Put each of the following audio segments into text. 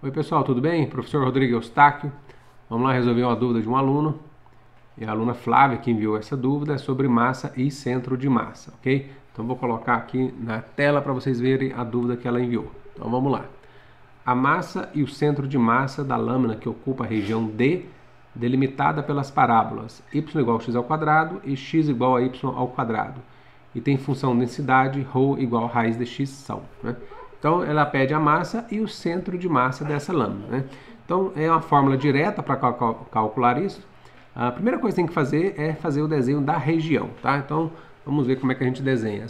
Oi pessoal, tudo bem? Professor Rodrigo Eustáquio. Vamos lá resolver uma dúvida de um aluno. E a aluna Flávia que enviou essa dúvida sobre massa e centro de massa, ok? Então vou colocar aqui na tela para vocês verem a dúvida que ela enviou. Então vamos lá. A massa e o centro de massa da lâmina que ocupa a região D, delimitada pelas parábolas y igual a x ao quadrado e x igual a y ao quadrado. E tem função densidade, ρ igual a raiz de x são, né? Então, ela pede a massa e o centro de massa dessa lâmina, né? Então, é uma fórmula direta para calcular isso. A primeira coisa que tem que fazer é fazer o desenho da região, tá? Então, vamos ver como é que a gente desenha.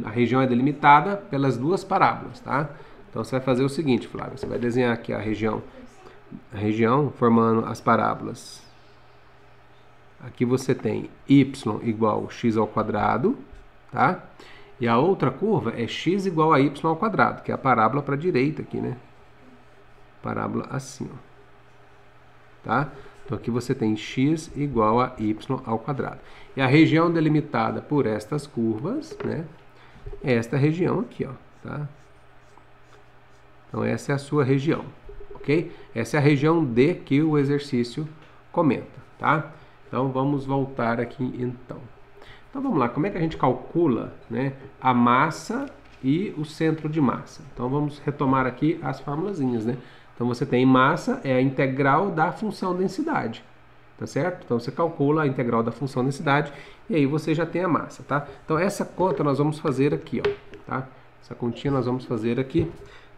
A região é delimitada pelas duas parábolas, tá? Então, você vai fazer o seguinte, Flávio. Você vai desenhar aqui a região formando as parábolas. Aqui você tem y igual a x ao quadrado, tá? E a outra curva é x igual a y ao quadrado, que é a parábola para a direita aqui, né? Parábola assim, ó. Tá? Então aqui você tem x igual a y ao quadrado. E a região delimitada por estas curvas, né? É esta região aqui, ó, tá? Então essa é a sua região, ok? Essa é a região D que o exercício comenta, tá? Então vamos voltar aqui então. Então vamos lá, como é que a gente calcula, né, a massa e o centro de massa? Então vamos retomar aqui as formulazinhas, né? Então você tem massa, é a integral da função densidade, tá certo? Então você calcula a integral da função densidade e aí você já tem a massa, tá? Então essa conta nós vamos fazer aqui, ó, tá? Essa continha nós vamos fazer aqui.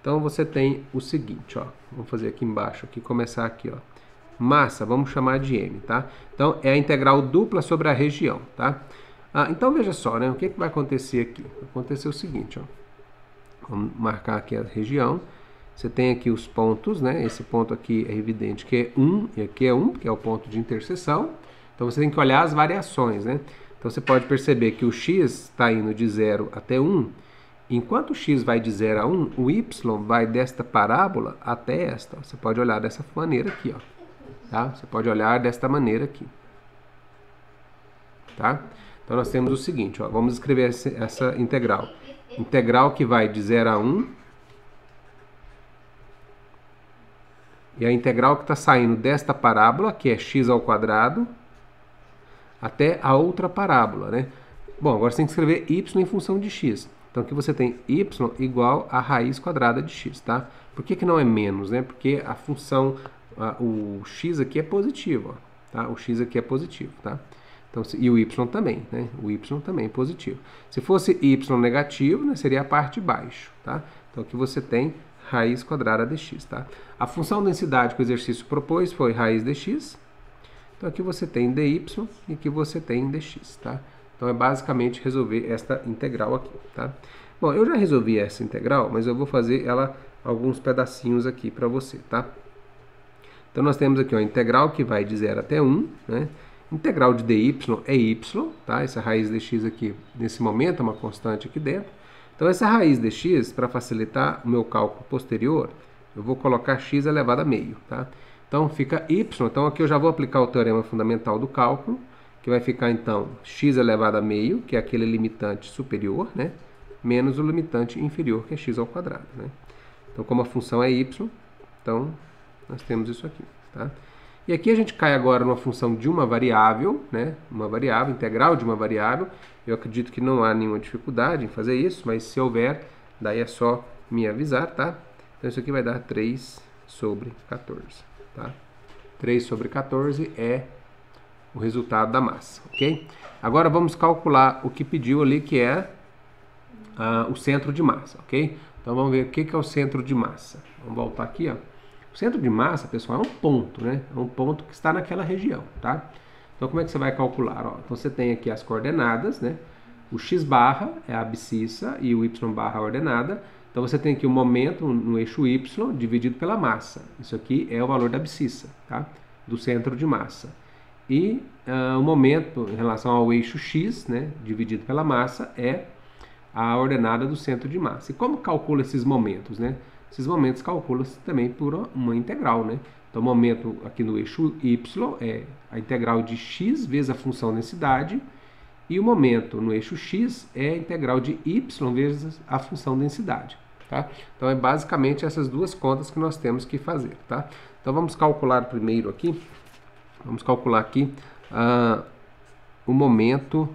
Então você tem o seguinte, ó, vamos fazer aqui embaixo, aqui, começar aqui, ó. Massa, vamos chamar de M, tá? Então é a integral dupla sobre a região, tá? Então veja só, né? O que vai acontecer aqui? Vai acontecer o seguinte, ó. Vamos marcar aqui a região. Você tem aqui os pontos, né? Esse ponto aqui é evidente que é 1, e aqui é 1, que é o ponto de interseção. Então você tem que olhar as variações, né? Então você pode perceber que o x está indo de 0 até 1. Enquanto o x vai de 0 a 1, o y vai desta parábola até esta. Você pode olhar dessa maneira aqui, ó. Tá? Você pode olhar desta maneira aqui. Tá? Então nós temos o seguinte, ó, vamos escrever essa integral. Integral que vai de 0 a 1. E a integral que está saindo desta parábola, que é x ao quadrado, até a outra parábola, né? Bom, agora você tem que escrever y em função de x. Então aqui você tem y igual a raiz quadrada de x, tá? Por que não é menos, né? Porque a função, o x aqui é positivo, ó, tá? O x aqui é positivo, tá? Então, e o y também, né? O y também é positivo. Se fosse y negativo, né, seria a parte de baixo, tá? Então aqui você tem raiz quadrada de x, tá? A função densidade que o exercício propôs foi raiz de x. Então aqui você tem dy e aqui você tem dx, tá? Então é basicamente resolver esta integral aqui, tá? Bom, eu já resolvi essa integral, mas eu vou fazer ela alguns pedacinhos aqui para você, tá? Então nós temos aqui a integral que vai de 0 até 1, né? Integral de dy é y, tá? Essa raiz de x aqui, nesse momento, é uma constante aqui dentro. Então, essa raiz de x, para facilitar o meu cálculo posterior, eu vou colocar x elevado a meio, tá? Então, fica y. Então, aqui eu já vou aplicar o teorema fundamental do cálculo, que vai ficar, então, x elevado a meio, que é aquele limitante superior, né? Menos o limitante inferior, que é x ao quadrado, né? Então, como a função é y, então, nós temos isso aqui, tá? E aqui a gente cai agora numa função de uma variável, né? Uma variável, integral de uma variável. Eu acredito que não há nenhuma dificuldade em fazer isso, mas se houver, daí é só me avisar, tá? Então isso aqui vai dar 3 sobre 14, tá? 3 sobre 14 é o resultado da massa, ok? Agora vamos calcular o que pediu ali, que é o centro de massa, ok? Então vamos ver o que é o centro de massa. Vamos voltar aqui, ó. O centro de massa, pessoal, é um ponto, né? É um ponto que está naquela região, tá? Então, como é que você vai calcular? Ó, então, você tem aqui as coordenadas, né? O x barra é a abscissa e o y barra a ordenada. Então, você tem aqui o momento no eixo y dividido pela massa. Isso aqui é o valor da abscissa, tá? Do centro de massa. E o momento em relação ao eixo x, né? Dividido pela massa, é a ordenada do centro de massa. E como calcula esses momentos, né? Esses momentos calculam-se também por uma integral, né? Então, o momento aqui no eixo y é a integral de x vezes a função densidade, e o momento no eixo x é a integral de y vezes a função densidade. tá? Então é basicamente essas duas contas que nós temos que fazer, tá? Então vamos calcular primeiro aqui, vamos calcular aqui o momento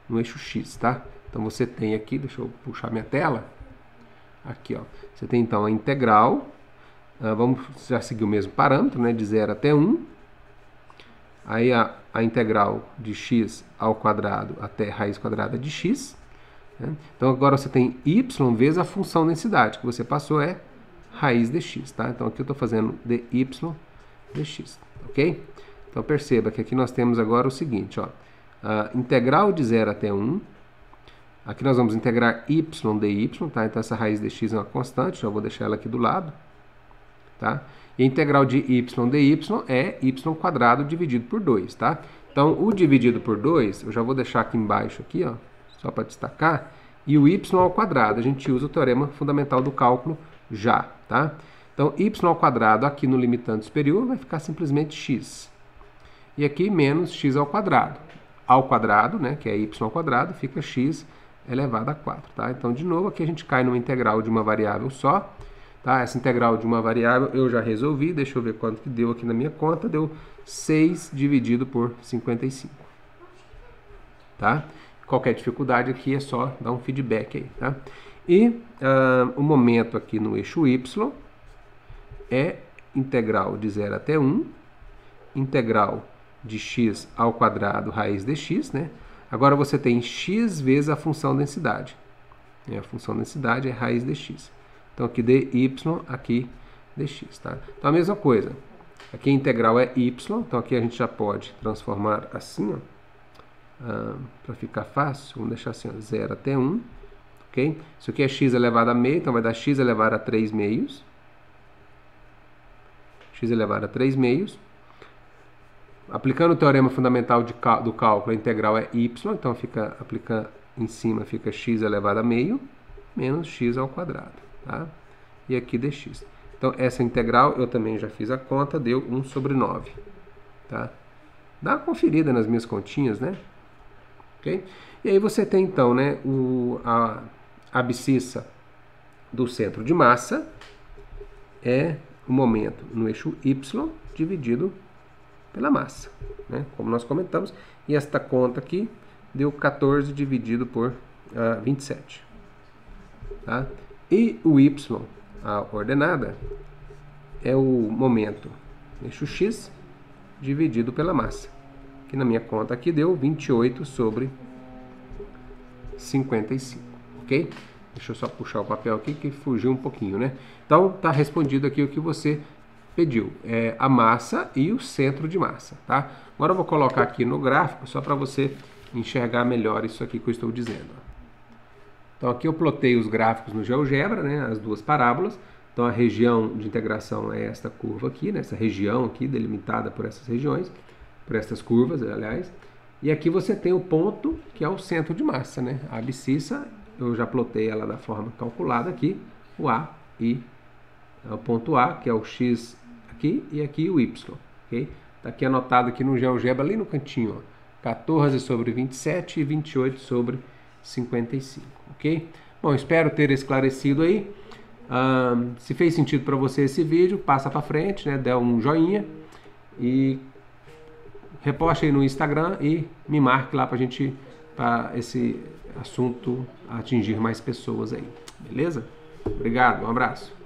no eixo X, tá? Então você tem aqui, deixa eu puxar minha tela, aqui ó, você tem então a integral, vamos já seguir o mesmo parâmetro, né, de 0 até 1, aí a integral de x ao quadrado até raiz quadrada de x, né? Então agora você tem y vezes a função densidade, que você passou é raiz de x, tá? Então aqui eu estou fazendo dy dx, ok? Então perceba que aqui nós temos agora o seguinte, ó, a integral de 0 até 1, aqui nós vamos integrar y dy, tá? Então essa raiz de x é uma constante, já vou deixar ela aqui do lado, tá? E a integral de y dy é y quadrado dividido por 2, tá? Então o dividido por 2, eu já vou deixar aqui embaixo, aqui, ó, só para destacar, e o y ao quadrado, a gente usa o teorema fundamental do cálculo já, tá? Então y ao quadrado aqui no limitante superior vai ficar simplesmente x. E aqui menos x ao quadrado, né, que é y ao quadrado, fica x elevado a 4, tá? Então, de novo, aqui a gente cai numa integral de uma variável só, tá? Essa integral de uma variável eu já resolvi, deixa eu ver quanto que deu aqui na minha conta, deu 6 dividido por 55, tá? Qualquer dificuldade aqui é só dar um feedback aí, tá? E o momento aqui no eixo y é integral de 0 até 1, integral de x ao quadrado raiz de x, né? Agora você tem x vezes a função densidade. A função densidade é raiz de x. Então aqui dy, aqui dx, tá? Então a mesma coisa. Aqui a integral é y, então aqui a gente já pode transformar assim, ó. Para ficar fácil, vamos deixar assim, ó, 0 até 1, ok? Isso aqui é x elevado a meio, então vai dar x elevado a 3 meios. X elevado a 3 meios. Aplicando o teorema fundamental do cálculo, a integral é y, então fica, aplicando em cima, fica x elevado a meio, menos x ao quadrado, tá? E aqui dx. Então, essa integral, eu também já fiz a conta, deu 1 sobre 9, tá? Dá uma conferida nas minhas continhas, né? Ok? E aí você tem, então, né, a abscissa do centro de massa é o momento no eixo y dividido pela massa, né? Como nós comentamos, e esta conta aqui deu 14 dividido por 27, tá? E o y, a ordenada, é o momento eixo x dividido pela massa, que na minha conta aqui deu 28 sobre 55, ok? Deixa eu só puxar o papel aqui que fugiu um pouquinho, né? Então tá respondido aqui o que você pediu, é a massa e o centro de massa, tá? Agora eu vou colocar aqui no gráfico só para você enxergar melhor isso aqui que eu estou dizendo. Então aqui eu plotei os gráficos no GeoGebra, né, as duas parábolas. Então a região de integração é esta curva aqui, né, essa região aqui delimitada por essas regiões, por essas curvas, aliás. E aqui você tem o ponto que é o centro de massa, né? A abscissa, eu já plotei ela da forma calculada aqui, o A e o ponto A, que é o X aqui, e aqui o Y, ok? Está aqui anotado aqui no GeoGebra, ali no cantinho, ó, 14 sobre 27 e 28 sobre 55, ok? Bom, espero ter esclarecido aí. Se fez sentido para você esse vídeo, passa para frente, né? Dê um joinha e reposte aí no Instagram e me marque lá para esse assunto atingir mais pessoas aí, beleza? Obrigado, um abraço.